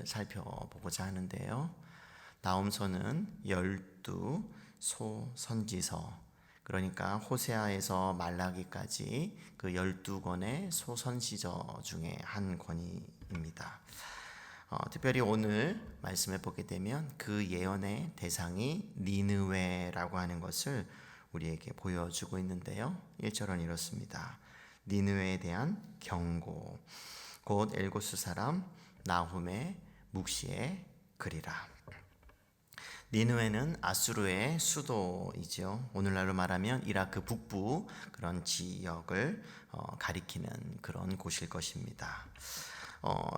살펴보고자 하는데요. 나홈서는 12소선지서, 그러니까 호세아에서 말라기까지 그 12권의 소선지서 중에 한 권입니다. 특별히 오늘 말씀해 보게 되면 그 예언의 대상이 니느웨라고 하는 것을 우리에게 보여주고 있는데요. 1절은 이렇습니다. 니느웨에 대한 경고, 곧 엘고스 사람 나훔의 묵시의 글이라. 니느웨는 아수르의 수도이죠. 오늘날로 말하면 이라크 북부 그런 지역을 가리키는 그런 곳일 것입니다.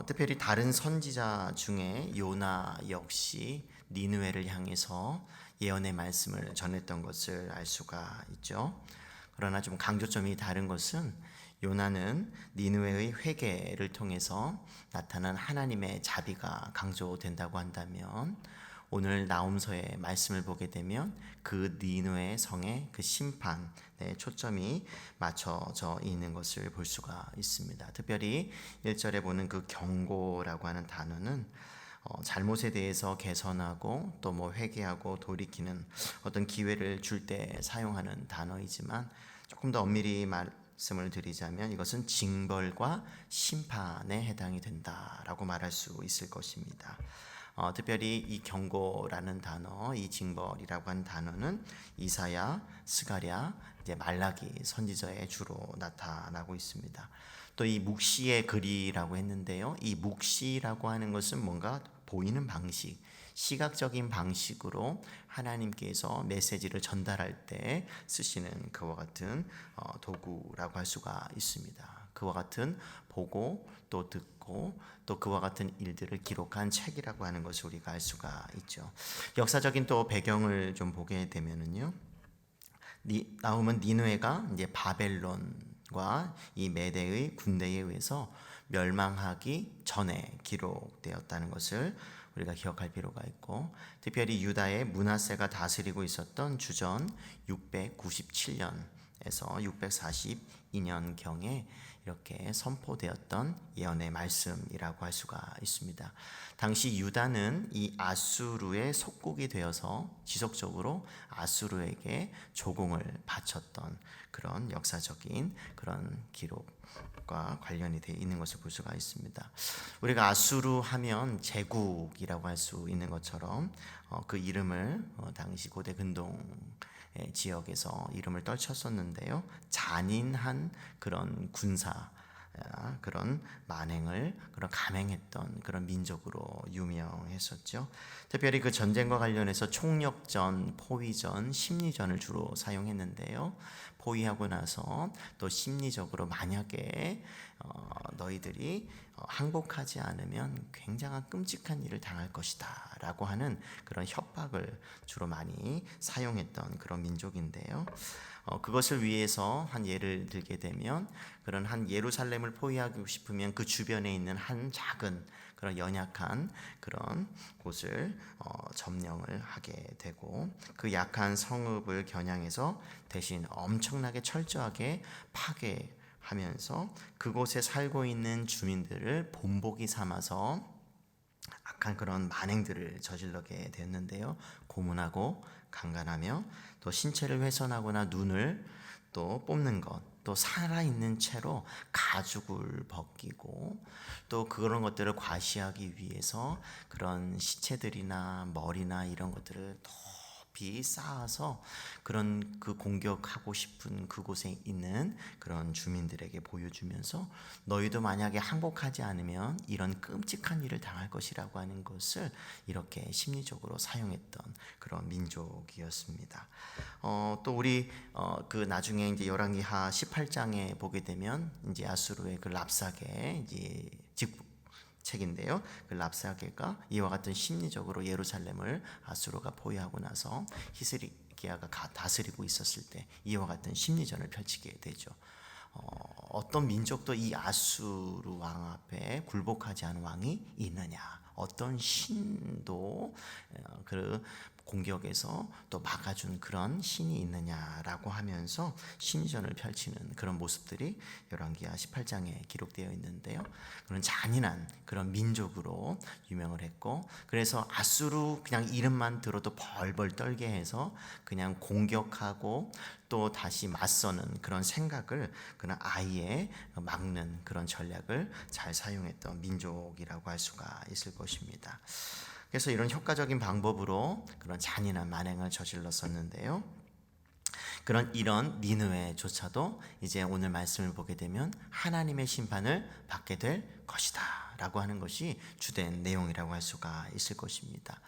특별히 다른 선지자 중에 요나 역시 니느웨를 향해서 예언의 말씀을 전했던 것을 알 수가 있죠. 그러나 좀 강조점이 다른 것은 요나는 니느웨의 회개를 통해서 나타난 하나님의 자비가 강조된다고 한다면, 오늘 나홈서의 말씀을 보게 되면 그 니느웨 성의 그 심판에 초점이 맞춰져 있는 것을 볼 수가 있습니다. 특별히 1절에 보는 그 경고라고 하는 단어는 잘못에 대해서 개선하고 또 회개하고 돌이키는 어떤 기회를 줄 때 사용하는 단어이지만, 조금 더 엄밀히 말씀을 드리자면 이것은 징벌과 심판에 해당이 된다라고 말할 수 있을 것입니다. 특별히 이 경고라는 단어, 이 징벌이라고 하는 단어는 이사야, 스가랴, 이제 말라기 선지자에 주로 나타나고 있습니다. 또 이 묵시의 글이라고 했는데요. 이 묵시라고 하는 것은 뭔가 보이는 방식, 시각적인 방식으로 하나님께서 메시지를 전달할 때 쓰시는 그와 같은 도구라고 할 수가 있습니다. 그와 같은 보고 또 듣고 또 그와 같은 일들을 기록한 책이라고 하는 것을 우리가 알 수가 있죠. 역사적인 또 배경을 좀 보게 되면은요, 나홈은 니느웨가 이제 바벨론과 이 메대의 군대에 의해서 멸망하기 전에 기록되었다는 것을 우리가 기억할 필요가 있고, 특별히 유다의 므낫세가 다스리고 있었던 주전 697년에서 642년경에 이렇게 선포되었던 예언의 말씀이라고 할 수가 있습니다. 당시 유다는 이 아수르의 속국이 되어서 지속적으로 아수르에게 조공을 바쳤던 그런 역사적인 그런 기록과 관련이 되어 있는 것을 볼 수가 있습니다. 우리가 아수르 하면 제국이라고 할 수 있는 것처럼 그 이름을 당시 고대 근동 지역에서 이름을 떨쳤었는데요. 잔인한 그런 군사, 그런 만행을 그런 감행했던 그런 민족으로 유명했었죠. 특별히 그 전쟁과 관련해서 총력전, 포위전, 심리전을 주로 사용했는데요. 포위하고 나서 또 심리적으로 만약에 너희들이 항복하지 않으면 굉장한 끔찍한 일을 당할 것이다 라고 하는 그런 협박을 주로 많이 사용했던 그런 민족인데요. 그것을 위해서 한 예를 들게 되면, 그런 한 예루살렘을 포위하고 싶으면 그 주변에 있는 한 작은 그런 연약한 그런 곳을 점령을 하게 되고, 그 약한 성읍을 겨냥해서 대신 엄청나게 철저하게 파괴하면서 그곳에 살고 있는 주민들을 본보기 삼아서 악한 그런 만행들을 저질러게 됐는데요. 고문하고 강간하며 또 신체를 훼손하거나 눈을 또 뽑는 것, 또 살아있는 채로 가죽을 벗기고 또 그런 것들을 과시하기 위해서 그런 시체들이나 머리나 이런 것들을 높이 쌓아서 그런 그 공격하고 싶은 그곳에 있는 그런 주민들에게 보여주면서, 너희도 만약에 항복하지 않으면 이런 끔찍한 일을 당할 것이라고 하는 것을 이렇게 심리적으로 사용했던 그런 민족이었습니다. 또 우리 그 나중에 이제 열왕기하 18장에 보게 되면 이제 아수르의 그 랍사게 이제 책인데요. 그 랍사게가 이와 같은 심리적으로 예루살렘을 아수르가 포위하고 나서 히스기야가 다스리고 있었을 때 이와 같은 심리전을 펼치게 되죠. 어떤 민족도 이 아수르 왕 앞에 굴복하지 않은 왕이 있느냐, 어떤 신도 그 공격에서 또 막아준 그런 신이 있느냐라고 하면서 심리전을 펼치는 그런 모습들이 열왕기하 18장에 기록되어 있는데요. 그런 잔인한 그런 민족으로 유명을 했고, 그래서 아수르 그냥 이름만 들어도 벌벌 떨게 해서 그냥 공격하고 또 다시 맞서는 그런 생각을 그냥 아예 막는 그런 전략을 잘 사용했던 민족이라고 할 수가 있을 것입니다. 그래서 이런 효과적인 방법으로 그런 잔인한 만행을 저질렀었는데요. 이런 니느웨조차도 이제 오늘 말씀을 보게 되면 하나님의 심판을 받게 될 것이다 라고 하는 것이 주된 내용이라고 할 수가 있을 것입니다.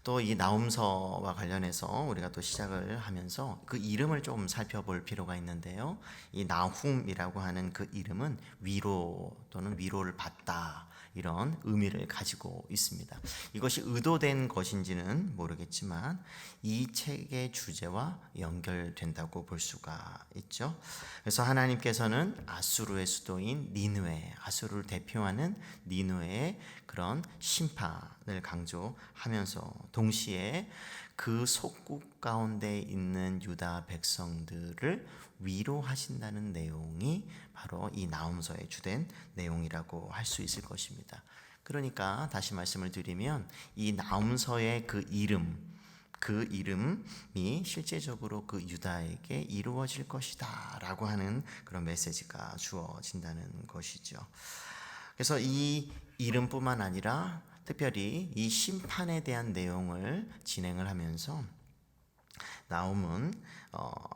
또 이 나훔서와 관련해서 우리가 또 시작을 하면서 그 이름을 좀 살펴볼 필요가 있는데요. 이 나훔이라고 하는 그 이름은 위로 또는 위로를 받다 이런 의미를 가지고 있습니다. 이것이 의도된 것인지는 모르겠지만 이 책의 주제와 연결된다고 볼 수가 있죠. 그래서 하나님께서는 아수르의 수도인 니느웨, 아수르를 대표하는 니느웨의 그런 심판을 강조하면서 동시에 그 속국 가운데 있는 유다 백성들을 위로하신다는 내용이 바로 이 나훔서의 주된 내용이라고 할 수 있을 것입니다. 그러니까 다시 말씀을 드리면 이 나훔서의 그 이름이 실제적으로 그 유다에게 이루어질 것이다 라고 하는 그런 메시지가 주어진다는 것이죠. 그래서 이 이름뿐만 아니라 특별히 이 심판에 대한 내용을 진행을 하면서 나훔은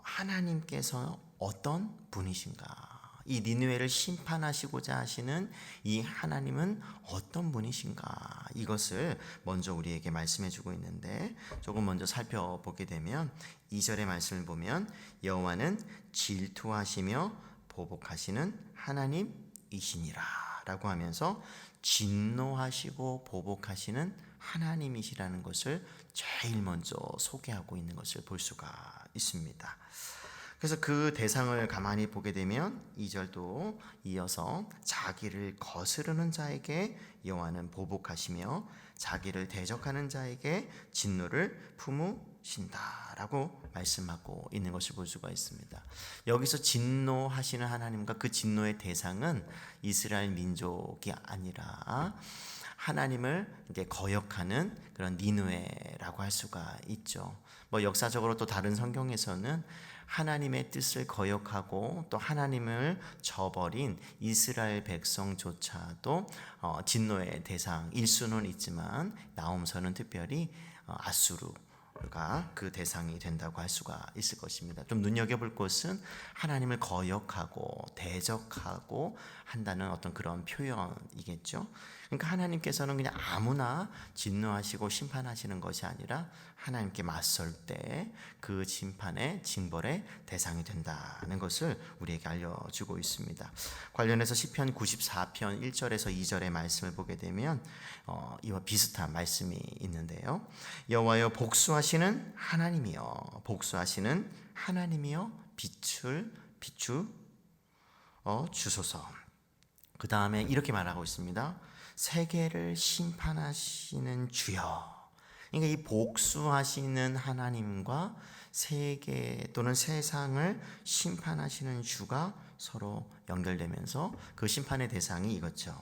하나님께서 어떤 분이신가, 이 니느웨를 심판하시고자 하시는 이 하나님은 어떤 분이신가, 이것을 먼저 우리에게 말씀해 주고 있는데, 조금 먼저 살펴보게 되면 2절의 말씀을 보면 여호와는 질투하시며 보복하시는 하나님이시니라 라고 하면서 진노하시고 보복하시는 하나님이시라는 것을 제일 먼저 소개하고 있는 것을 볼 수가 있습니다. 그래서 그 대상을 가만히 보게 되면 2절도 이어서 자기를 거스르는 자에게 여호와는 보복하시며 자기를 대적하는 자에게 진노를 품으신다라고 말씀하고 있는 것을 볼 수가 있습니다. 여기서 진노하시는 하나님과 그 진노의 대상은 이스라엘 민족이 아니라 하나님을 이제 거역하는 그런 니느웨라고 할 수가 있죠. 역사적으로 또 다른 성경에서는 하나님의 뜻을 거역하고 또 하나님을 저버린 이스라엘 백성조차도 진노의 대상일 수는 있지만 나훔서는 특별히 아수르가 그 대상이 된다고 할 수가 있을 것입니다. 좀 눈여겨볼 것은 하나님을 거역하고 대적하고 한다는 어떤 그런 표현이겠죠. 그러니까 하나님께서는 그냥 아무나 진노하시고 심판하시는 것이 아니라 하나님께 맞설 때 그 심판의 징벌의 대상이 된다는 것을 우리에게 알려주고 있습니다. 관련해서 시편 94편 1절에서 2절의 말씀을 보게 되면 이와 비슷한 말씀이 있는데요. 여호와여 복수하시는 하나님이여, 복수하시는 하나님이여 비추 주소서. 그 다음에 이렇게 말하고 있습니다. 세계를 심판하시는 주여. 그러니까 이 복수하시는 하나님과 세계 또는 세상을 심판하시는 주가 서로 연결되면서 그 심판의 대상이 이거죠.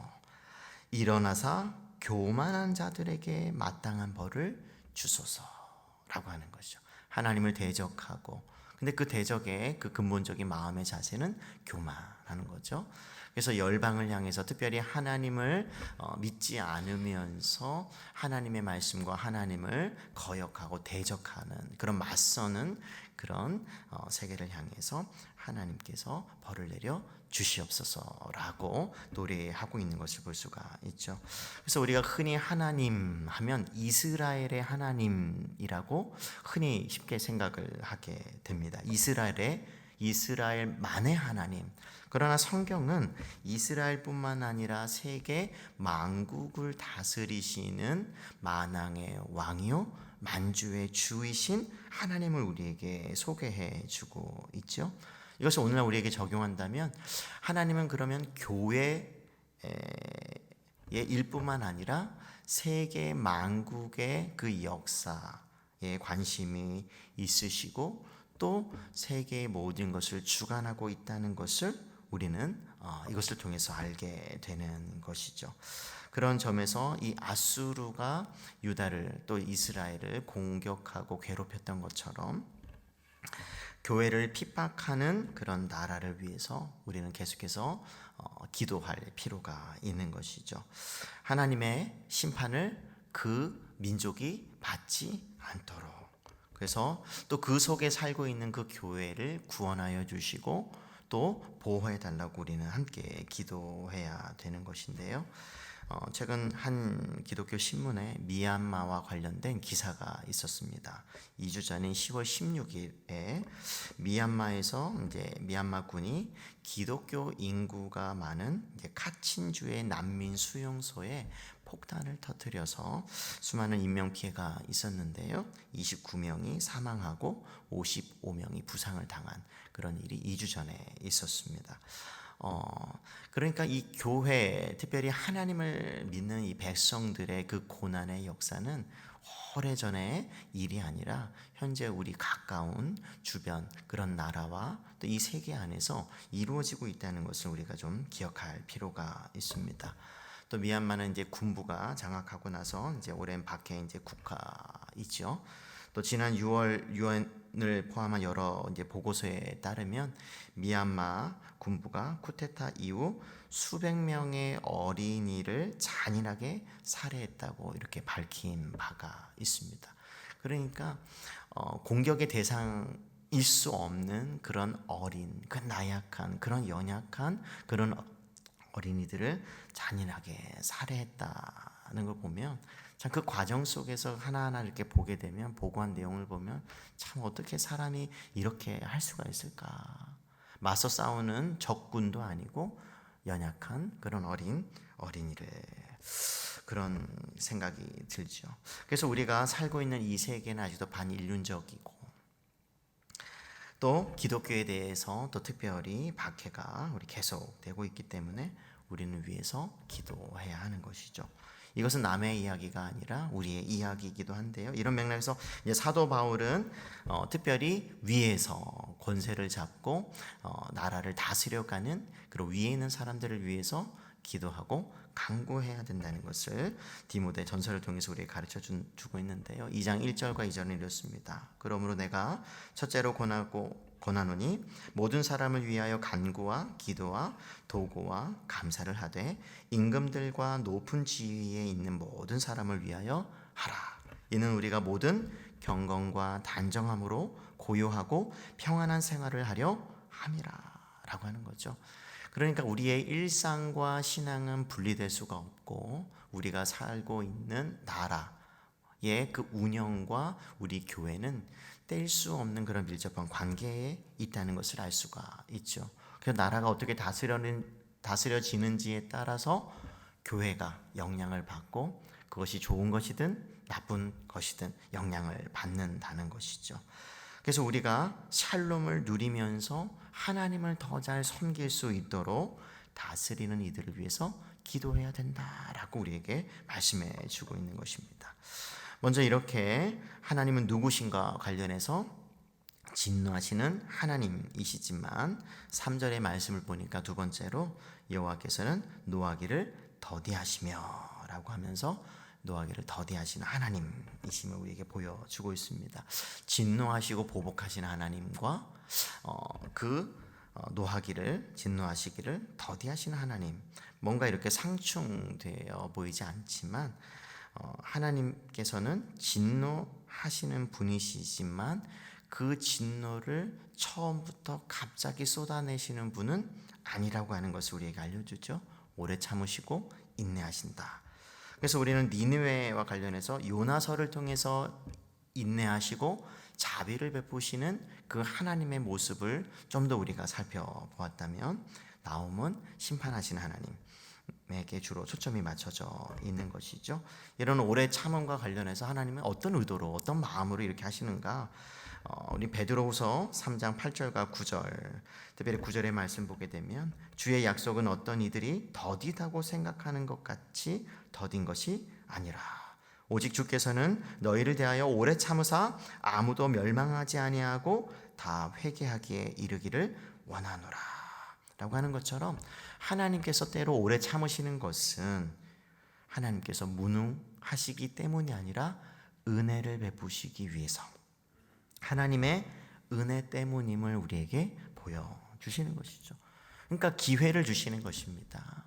일어나사 교만한 자들에게 마땅한 벌을 주소서라고 하는 것이죠. 하나님을 대적하고, 근데 그 대적의 그 근본적인 마음의 자세는 교만하는 거죠. 그래서 열방을 향해서 특별히 하나님을 믿지 않으면서 하나님의 말씀과 하나님을 거역하고 대적하는 그런 맞서는 그런 세계를 향해서 하나님께서 벌을 내려 주시옵소서라고 노래하고 있는 것을 볼 수가 있죠. 그래서 우리가 흔히 하나님 하면 이스라엘의 하나님이라고 흔히 쉽게 생각을 하게 됩니다. 이스라엘만의 하나님. 그러나 성경은 이스라엘뿐만 아니라 세계 만국을 다스리시는 만왕의 왕이요 만주의 주이신 하나님을 우리에게 소개해 주고 있죠. 이것을 오늘날 우리에게 적용한다면 하나님은 그러면 교회의 일뿐만 아니라 세계 만국의 그 역사, 관심이 있으시고 또 세계의 모든 것을 주관하고 있다는 것을 우리는 이것을 통해서 알게 되는 것이죠. 그런 점에서 이 아수르가 유다를 또 이스라엘을 공격하고 괴롭혔던 것처럼 교회를 핍박하는 그런 나라를 위해서 우리는 계속해서 기도할 필요가 있는 것이죠. 하나님의 심판을 그 민족이 받지 않도록, 그래서 또 그 속에 살고 있는 그 교회를 구원하여 주시고 또 보호해 달라고 우리는 함께 기도해야 되는 것인데요. 최근 한 기독교 신문에 미얀마와 관련된 기사가 있었습니다. 2주 전인 10월 16일에 미얀마에서 이제 미얀마군이 기독교 인구가 많은 카친주의 난민 수용소에 폭탄을 터뜨려서 수많은 인명 피해가 있었는데요. 29명이 사망하고 55명이 부상을 당한 그런 일이 2주 전에 있었습니다. 그러니까 이 교회, 특별히 하나님을 믿는 이 백성들의 그 고난의 역사는 오래전의 일이 아니라 현재 우리 가까운 주변 그런 나라와 또 이 세계 안에서 이루어지고 있다는 것을 우리가 좀 기억할 필요가 있습니다. 또 미얀마는 이제 군부가 장악하고 나서 이제 오랜 박해 이제 국가이죠. 또 지난 6월 유엔을 포함한 여러 이제 보고서에 따르면 미얀마 군부가 쿠데타 이후 수백 명의 어린이를 잔인하게 살해했다고 이렇게 밝힌 바가 있습니다. 그러니까 공격의 대상일 수 없는 그런 어린, 그 나약한, 그런 연약한 그런 어린이들을 잔인하게 살해했다는 걸 보면 참 그 과정 속에서 하나하나 이렇게 보게 되면, 보고한 내용을 보면 참 어떻게 사람이 이렇게 할 수가 있을까. 맞서 싸우는 적군도 아니고 연약한 그런 어린이를, 그런 생각이 들죠. 그래서 우리가 살고 있는 이 세계는 아직도 반인륜적이고 또 기독교에 대해서 또 특별히 박해가 우리 계속되고 있기 때문에 우리는 위해서 기도해야 하는 것이죠. 이것은 남의 이야기가 아니라 우리의 이야기이기도 한데요. 이런 맥락에서 이제 사도 바울은 특별히 위에서 권세를 잡고 나라를 다스려가는 그런 위에 있는 사람들을 위해서 기도하고 간구해야 된다는 것을 디모데 전서를 통해서 우리에게 가르쳐 주고 있는데요. 2장 1절과 2절은 이렇습니다. 그러므로 내가 첫째로 권하노니 모든 사람을 위하여 간구와 기도와 도구와 감사를 하되 임금들과 높은 지위에 있는 모든 사람을 위하여 하라. 이는 우리가 모든 경건과 단정함으로 고요하고 평안한 생활을 하려 함이라 라고 하는 거죠. 그러니까 우리의 일상과 신앙은 분리될 수가 없고 우리가 살고 있는 나라의 그 운영과 우리 교회는 뗄 수 없는 그런 밀접한 관계에 있다는 것을 알 수가 있죠. 그래서 나라가 어떻게 다스려지는지에 따라서 교회가 영향을 받고 그것이 좋은 것이든 나쁜 것이든 영향을 받는다는 것이죠. 그래서 우리가 샬롬을 누리면서 하나님을 더 잘 섬길 수 있도록 다스리는 이들을 위해서 기도해야 된다라고 우리에게 말씀해 주고 있는 것입니다. 먼저 이렇게 하나님은 누구신가 관련해서 진노하시는 하나님이시지만 3절의 말씀을 보니까 두 번째로 여호와께서는 노하기를 더디하시며 라고 하면서 노하기를 더디하시는 하나님이심을 우리에게 보여주고 있습니다. 진노하시고 보복하시는 하나님과 노하기를, 진노하시기를 더디하시는 하나님, 뭔가 이렇게 상충되어 보이지 않지만 하나님께서는 진노하시는 분이시지만 그 진노를 처음부터 갑자기 쏟아내시는 분은 아니라고 하는 것을 우리에게 알려주죠. 오래 참으시고 인내하신다. 그래서 우리는 니느웨와 관련해서 요나서를 통해서 인내하시고 자비를 베푸시는 그 하나님의 모습을 좀 더 우리가 살펴보았다면 나홈은 심판하시는 하나님에게 주로 초점이 맞춰져 있는 것이죠. 이런 오래 참음과 관련해서 하나님은 어떤 의도로, 어떤 마음으로 이렇게 하시는가? 우리 베드로후서 3장 8절과 9절, 특별히 9절의 말씀 보게 되면 주의 약속은 어떤 이들이 더디다고 생각하는 것 같이 더딘 것이 아니라 오직 주께서는 너희를 대하여 오래 참으사 아무도 멸망하지 아니하고 다 회개하기에 이르기를 원하노라 라고 하는 것처럼, 하나님께서 때로 오래 참으시는 것은 하나님께서 무능하시기 때문이 아니라 은혜를 베푸시기 위해서, 하나님의 은혜 때문임을 우리에게 보여주시는 것이죠. 그러니까 기회를 주시는 것입니다.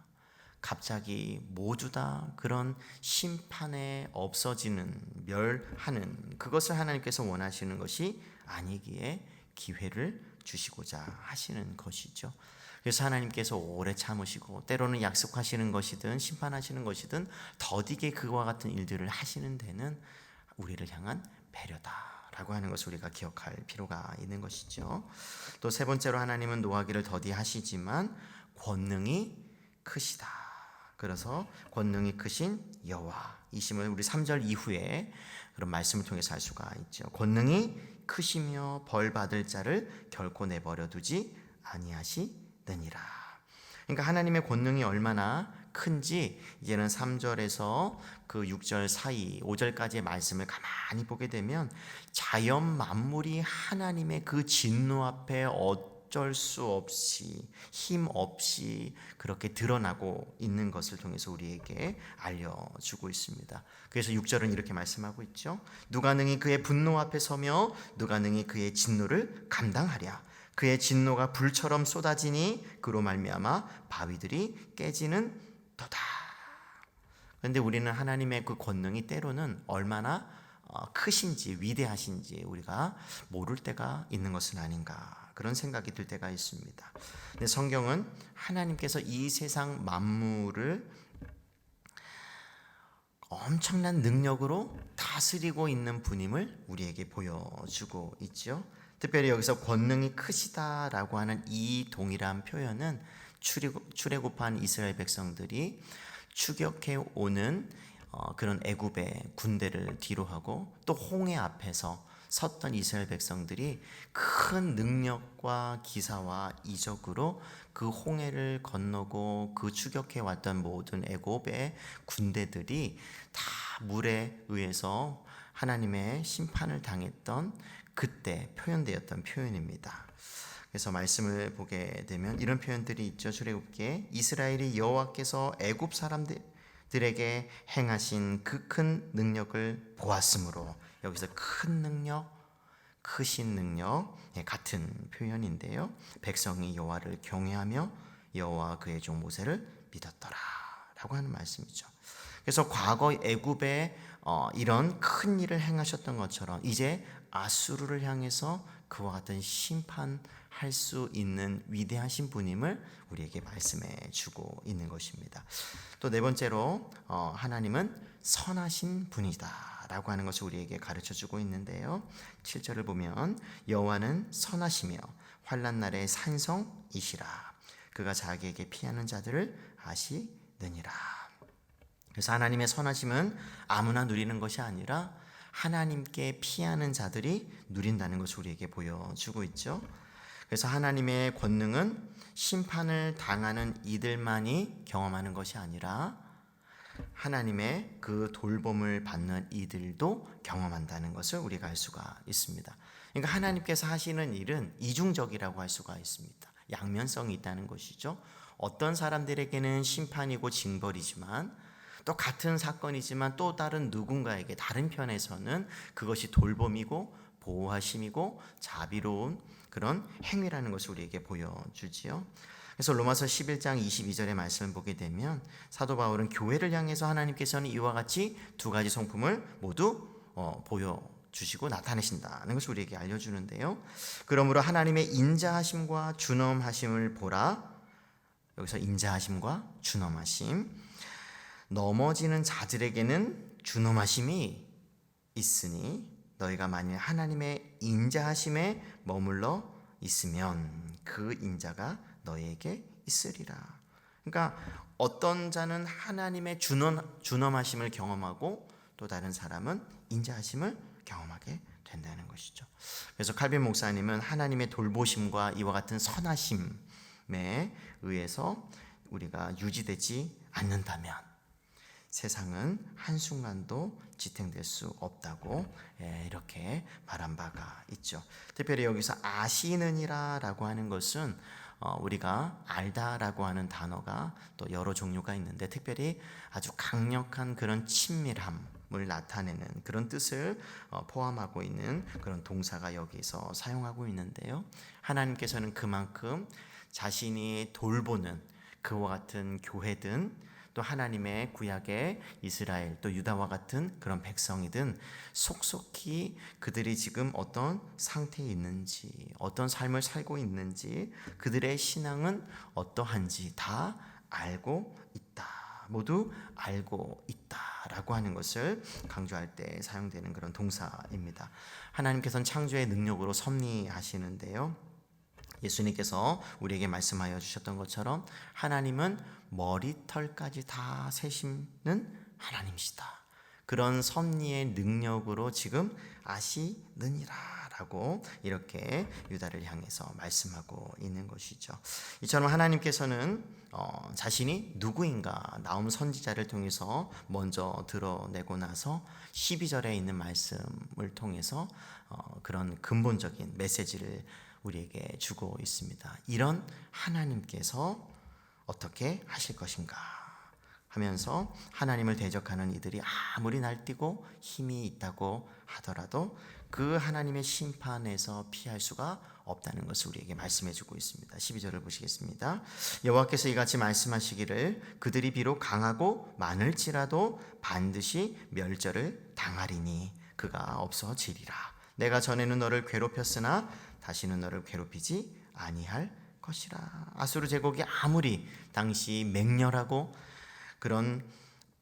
갑자기 모두 다 그런 심판에 없어지는, 멸하는 그것을 하나님께서 원하시는 것이 아니기에 기회를 주시고자 하시는 것이죠. 그래서 하나님께서 오래 참으시고 때로는 약속하시는 것이든 심판하시는 것이든 더디게 그와 같은 일들을 하시는 데는 우리를 향한 배려다라고 하는 것을 우리가 기억할 필요가 있는 것이죠. 또 세 번째로, 하나님은 노하기를 더디하시지만 권능이 크시다. 그래서 권능이 크신 여호와이심을 우리 3절 이후에 그런 말씀을 통해서 알 수가 있죠. 권능이 크시며 벌 받을 자를 결코 내버려 두지 아니하시느니라. 그러니까 하나님의 권능이 얼마나 큰지 이제는 3절에서 그 6절 사이 5절까지의 말씀을 가만히 보게 되면 자연 만물이 하나님의 그 진노 앞에 어쩔 수 없이, 힘 없이 그렇게 드러나고 있는 것을 통해서 우리에게 알려주고 있습니다. 그래서 6절은 이렇게 말씀하고 있죠. 누가 능히 그의 분노 앞에 서며 누가 능히 그의 진노를 감당하랴. 그의 진노가 불처럼 쏟아지니 그로 말미암아 바위들이 깨지는 도다. 그런데 우리는 하나님의 그 권능이 때로는 얼마나 크신지, 위대하신지 우리가 모를 때가 있는 것은 아닌가, 그런 생각이 들 때가 있습니다. 근데 성경은 하나님께서 이 세상 만물을 엄청난 능력으로 다스리고 있는 분임을 우리에게 보여주고 있죠. 특별히 여기서 권능이 크시다라고 하는 이 동일한 표현은 출애굽한 이스라엘 백성들이 추격해 오는 그런 애굽의 군대를 뒤로하고 또 홍해 앞에서 섰던 이스라엘 백성들이 큰 능력과 기사와 이적으로 그 홍해를 건너고 그 추격해 왔던 모든 애굽의 군대들이 다 물에 의해서 하나님의 심판을 당했던 그때 표현되었던 표현입니다. 그래서 말씀을 보게 되면 이런 표현들이 있죠. 출애굽기에 이스라엘이 여호와께서 애굽 사람들에게 행하신 그 큰 능력을 보았으므로, 여기서 큰 능력, 크신 능력 같은 표현인데요. 백성이 여호와를 경외하며 여호와 그의 종 모세를 믿었더라 라고 하는 말씀이죠. 그래서 과거 애굽에 이런 큰 일을 행하셨던 것처럼 이제 아수르를 향해서 그와 같은 심판할 수 있는 위대하신 분임을 우리에게 말씀해 주고 있는 것입니다. 또 네 번째로 하나님은 선하신 분이다 라고 하는 것을 우리에게 가르쳐 주고 있는데요. 7절을 보면 여호와는 선하시며 환난 날의 산성이시라. 그가 자기에게 피하는 자들을 아시느니라. 그래서 하나님의 선하심은 아무나 누리는 것이 아니라 하나님께 피하는 자들이 누린다는 것을 우리에게 보여주고 있죠. 그래서 하나님의 권능은 심판을 당하는 이들만이 경험하는 것이 아니라 하나님의 그 돌봄을 받는 이들도 경험한다는 것을 우리가 알 수가 있습니다. 그러니까 하나님께서 하시는 일은 이중적이라고 할 수가 있습니다. 양면성이 있다는 것이죠. 어떤 사람들에게는 심판이고 징벌이지만 또 같은 사건이지만 또 다른 누군가에게 다른 편에서는 그것이 돌봄이고 보호하심이고 자비로운 그런 행위라는 것을 우리에게 보여주지요. 그래서 로마서 11장 22절의 말씀을 보게 되면 사도 바울은 교회를 향해서 하나님께서는 이와 같이 두 가지 성품을 모두 보여주시고 나타내신다는 것을 우리에게 알려주는데요. 그러므로 하나님의 인자하심과 준엄하심을 보라. 여기서 인자하심과 준엄하심, 넘어지는 자들에게는 준엄하심이 있으니 너희가 만일 하나님의 인자하심에 머물러 있으면 그 인자가 너희에게 있으리라. 그러니까 어떤 자는 하나님의 준엄하심을 경험하고 또 다른 사람은 인자하심을 경험하게 된다는 것이죠. 그래서 칼빈 목사님은 하나님의 돌보심과 이와 같은 선하심에 의해서 우리가 유지되지 않는다면 세상은 한순간도 지탱될 수 없다고 이렇게 말한 바가 있죠. 특별히 여기서 아시느니라 라고 하는 것은 우리가 알다라고 하는 단어가 또 여러 종류가 있는데 특별히 아주 강력한 그런 친밀함을 나타내는 그런 뜻을 포함하고 있는 그런 동사가 여기서 사용하고 있는데요. 하나님께서는 그만큼 자신이 돌보는 그와 같은 교회든 또 하나님의 구약의 이스라엘 또 유다와 같은 그런 백성이든 속속히 그들이 지금 어떤 상태에 있는지 어떤 삶을 살고 있는지 그들의 신앙은 어떠한지 다 알고 있다. 모두 알고 있다라고 하는 것을 강조할 때 사용되는 그런 동사입니다. 하나님께서는 창조의 능력으로 섭리하시는데요. 예수님께서 우리에게 말씀하여 주셨던 것처럼 하나님은 머리털까지 다 세시는 하나님이시다. 그런 섭리의 능력으로 지금 아시느니라 라고 이렇게 유다를 향해서 말씀하고 있는 것이죠. 이처럼 하나님께서는 자신이 누구인가 나움 선지자를 통해서 먼저 드러내고 나서 12절에 있는 말씀을 통해서 그런 근본적인 메시지를 우리에게 주고 있습니다. 이런 하나님께서 어떻게 하실 것인가 하면서 하나님을 대적하는 이들이 아무리 날뛰고 힘이 있다고 하더라도 그 하나님의 심판에서 피할 수가 없다는 것을 우리에게 말씀해 주고 있습니다. 12절을 보시겠습니다. 여호와께서 이같이 말씀하시기를 그들이 비록 강하고 많을지라도 반드시 멸절을 당하리니 그가 없어지리라. 내가 전에는 너를 괴롭혔으나 다시는 너를 괴롭히지 아니할 것이라. 아수르 제국이 아무리 당시 맹렬하고 그런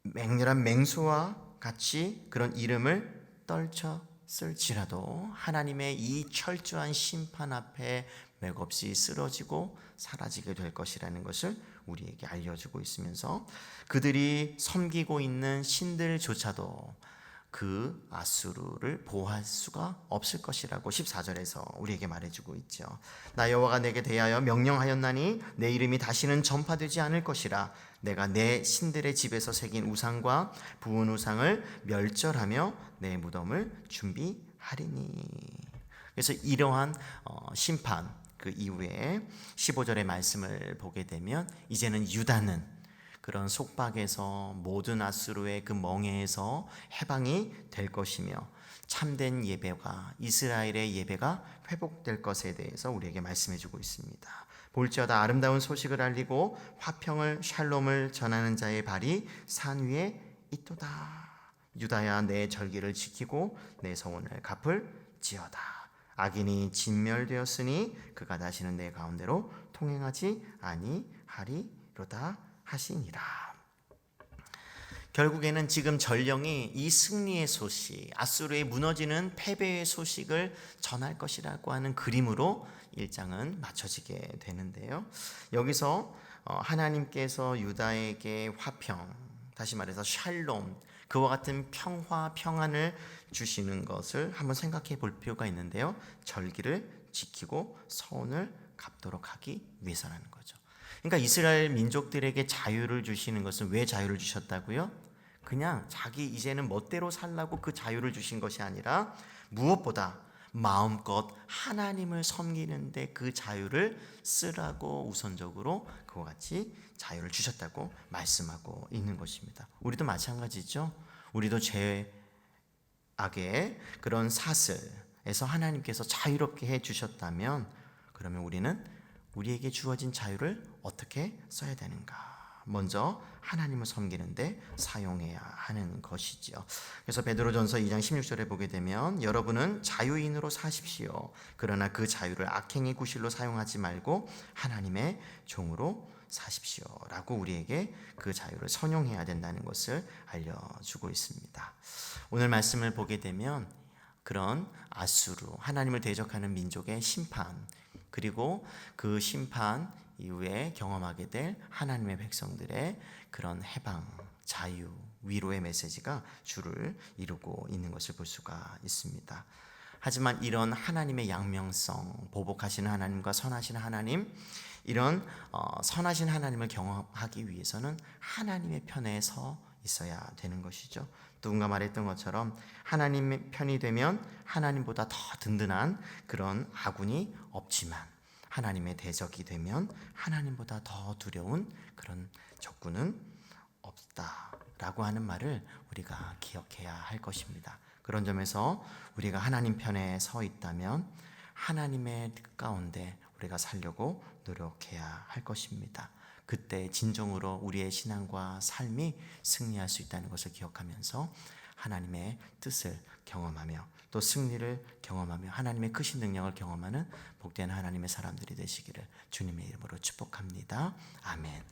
맹렬한 맹수와 같이 그런 이름을 떨쳤을지라도 하나님의 이 철저한 심판 앞에 맥없이 쓰러지고 사라지게 될 것이라는 것을 우리에게 알려주고 있으면서 그들이 섬기고 있는 신들조차도 그 아수르를 보호할 수가 없을 것이라고 14절에서 우리에게 말해주고 있죠. 나 여호와가 내게 대하여 명령하였나니 내 이름이 다시는 전파되지 않을 것이라. 내가 내 신들의 집에서 새긴 우상과 부은 우상을 멸절하며 내 무덤을 준비하리니. 그래서 이러한 심판 그 이후에 15절의 말씀을 보게 되면 이제는 유다는 그런 속박에서 모든 아수르의 그 멍에에서 해방이 될 것이며 참된 예배가 이스라엘의 예배가 회복될 것에 대해서 우리에게 말씀해 주고 있습니다. 볼지어다 아름다운 소식을 알리고 화평을 샬롬을 전하는 자의 발이 산 위에 있도다. 유다야 내 절기를 지키고 내 서원을 갚을지어다. 악인이 진멸되었으니 그가 다시는 내 가운데로 통행하지 아니하리로다 하시니라. 결국에는 지금 전령이 이 승리의 소식, 아수르의 무너지는 패배의 소식을 전할 것이라고 하는 그림으로 1장은 맞춰지게 되는데요. 여기서 하나님께서 유다에게 화평, 다시 말해서 샬롬, 그와 같은 평화, 평안을 주시는 것을 한번 생각해 볼 필요가 있는데요. 절기를 지키고 서원을 갚도록 하기 위해서라는 거죠. 그러니까 이스라엘 민족들에게 자유를 주시는 것은 왜 자유를 주셨다고요? 그냥 자기 이제는 멋대로 살라고 그 자유를 주신 것이 아니라 무엇보다 마음껏 하나님을 섬기는데 그 자유를 쓰라고 우선적으로 그와 같이 자유를 주셨다고 말씀하고 있는 것입니다. 우리도 마찬가지죠. 우리도 죄악의 그런 사슬에서 하나님께서 자유롭게 해주셨다면 그러면 우리는 우리에게 주어진 자유를 어떻게 써야 되는가? 먼저 하나님을 섬기는데 사용해야 하는 것이지요. 그래서 베드로전서 2장 16절에 보게 되면 여러분은 자유인으로 사십시오. 그러나 그 자유를 악행의 구실로 사용하지 말고 하나님의 종으로 사십시오. 라고 우리에게 그 자유를 선용해야 된다는 것을 알려주고 있습니다. 오늘 말씀을 보게 되면 그런 아수르, 하나님을 대적하는 민족의 심판, 그리고 그 심판 이후에 경험하게 될 하나님의 백성들의 그런 해방, 자유, 위로의 메시지가 주를 이루고 있는 것을 볼 수가 있습니다. 하지만 이런 하나님의 양명성, 보복하시는 하나님과 선하신 하나님, 이런 선하신 하나님을 경험하기 위해서는 하나님의 편에 서 있어야 되는 것이죠. 누군가 말했던 것처럼 하나님 편이 되면 하나님보다 더 든든한 그런 아군이 없지만 하나님의 대적이 되면 하나님보다 더 두려운 그런 적군은 없다라고 하는 말을 우리가 기억해야 할 것입니다. 그런 점에서 우리가 하나님 편에 서 있다면 하나님의 뜻 가운데 우리가 살려고 노력해야 할 것입니다. 그때 진정으로 우리의 신앙과 삶이 승리할 수 있다는 것을 기억하면서 하나님의 뜻을 경험하며 또 승리를 경험하며 하나님의 크신 능력을 경험하는 복된 하나님의 사람들이 되시기를 주님의 이름으로 축복합니다. 아멘.